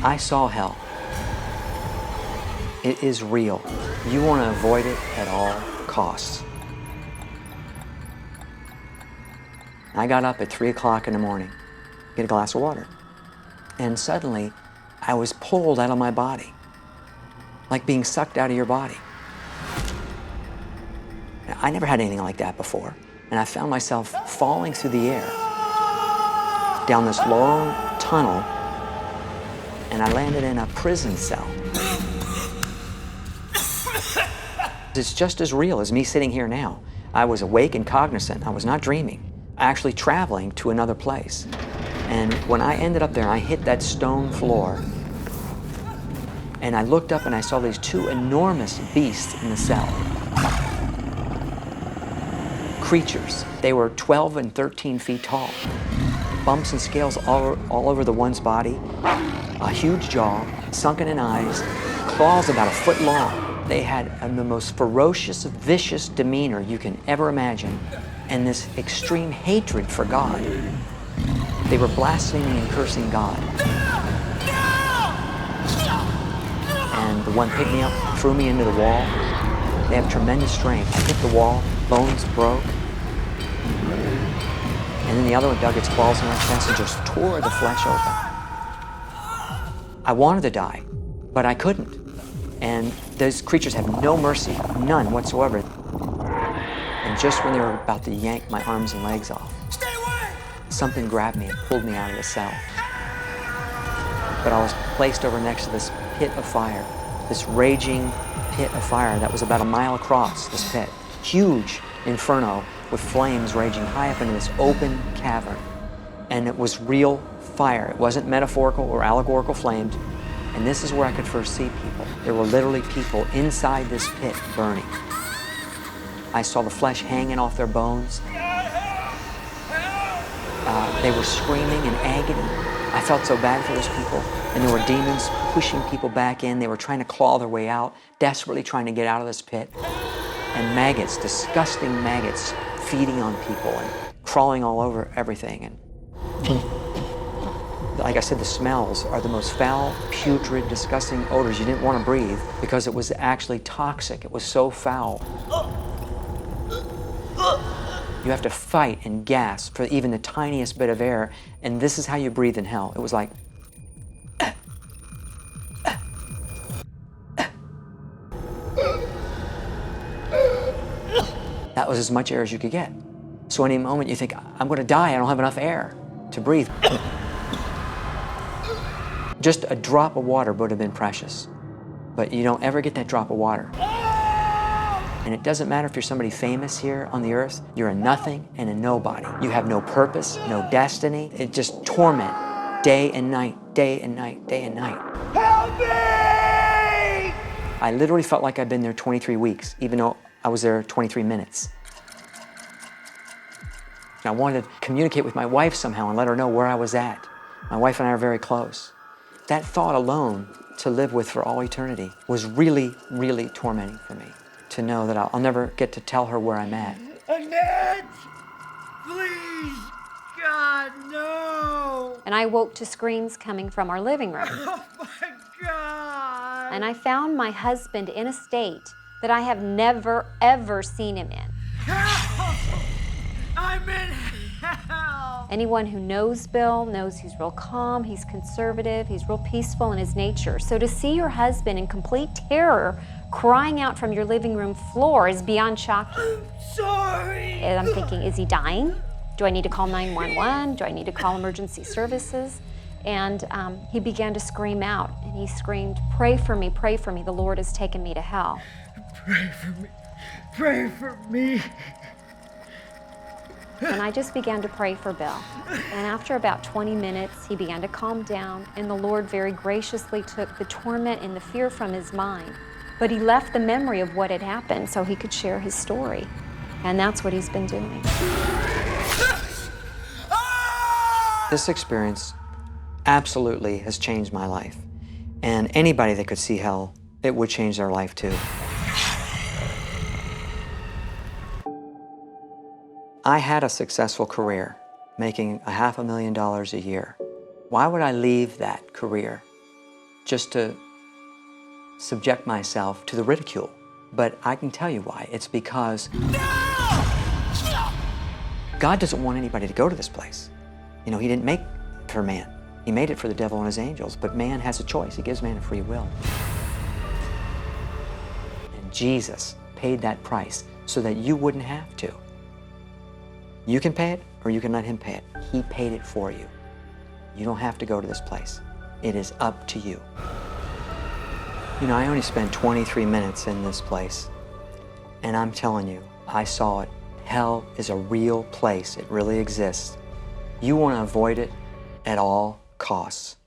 I saw hell. It is real. You want to avoid it at all costs. I got up at 3 o'clock in the morning, get a glass of water. And suddenly, I was pulled out of my body, like being sucked out of your body. Now, I never had anything like that before. And I found myself falling through the air down this long tunnel, and I landed in a prison cell. It's just as real as me sitting here now. I was awake and cognizant. I was not dreaming. Actually traveling to another place. And when I ended up there, I hit that stone floor, and I looked up and I saw these two enormous beasts in the cell. Creatures. They were 12 and 13 feet tall. Bumps and scales all over the one's body, a huge jaw, sunken in eyes, claws about a foot long. They had the most ferocious, vicious demeanor you can ever imagine, and this extreme hatred for God. They were blaspheming and cursing God. And the one picked me up, threw me into the wall. They have tremendous strength. I hit the wall, bones broke. And then the other one dug its claws in my chest and just tore the flesh open. I wanted to die, but I couldn't. And those creatures have no mercy, none whatsoever. And just when they were about to yank my arms and legs off, something grabbed me and pulled me out of the cell. But I was placed over next to this pit of fire, this raging pit of fire that was about a mile across, this pit. Huge inferno with flames raging high up into this open cavern. And it was real fire. It wasn't metaphorical or allegorical flames. And this is where I could first see people. There were literally people inside this pit burning. I saw the flesh hanging off their bones. They were screaming in agony. I felt so bad for those people. And there were demons pushing people back in. They were trying to claw their way out, desperately trying to get out of this pit. And maggots, disgusting maggots, feeding on people and crawling all over everything. And like I said, the smells are the most foul, putrid, disgusting odors you didn't want to breathe because it was actually toxic. It was so foul. You have to fight and gasp for even the tiniest bit of air, and this is how you breathe in hell. It was like, that was as much air as you could get. So any moment you think, I'm going to die, I don't have enough air to breathe. Just a drop of water would have been precious, but you don't ever get that drop of water. And it doesn't matter if you're somebody famous here on the earth, you're a nothing and a nobody. You have no purpose, no destiny. It's just torment, day and night, day and night, day and night. Help me! I literally felt like I'd been there 23 weeks, even though I was there 23 minutes. I wanted to communicate with my wife somehow and let her know where I was at. My wife and I are very close. That thought alone to live with for all eternity was really, really tormenting for me. To know that I'll never get to tell her where I'm at. Annette! Please! God, no! And I woke to screams coming from our living room. Oh my God! And I found my husband in a state that I have never, ever seen him in. Help! I'm in hell! Anyone who knows Bill knows he's real calm, he's conservative, he's real peaceful in his nature. So to see your husband in complete terror crying out from your living room floor is beyond shocking. I'm sorry! And I'm thinking, is he dying? Do I need to call 911? Do I need to call emergency services? And he began to scream out, and he screamed, pray for me, the Lord has taken me to hell. Pray for me, pray for me. And I just began to pray for Bill. And after about 20 minutes, he began to calm down, and the Lord very graciously took the torment and the fear from his mind. But he left the memory of what had happened so he could share his story. And that's what he's been doing. This experience absolutely has changed my life. And anybody that could see hell, it would change their life too. I had a successful career, making $500,000 a year. Why would I leave that career just to subject myself to the ridicule. But I can tell you why. It's because God doesn't want anybody to go to this place. You know, He didn't make it for man. He made it for the devil and his angels, but man has a choice. He gives man a free will. And Jesus paid that price so that you wouldn't have to. You can pay it, or you can let Him pay it. He paid it for you. You don't have to go to this place. It is up to you. You know, I only spent 23 minutes in this place, and I'm telling you, I saw it. Hell is a real place. It really exists. You want to avoid it at all costs.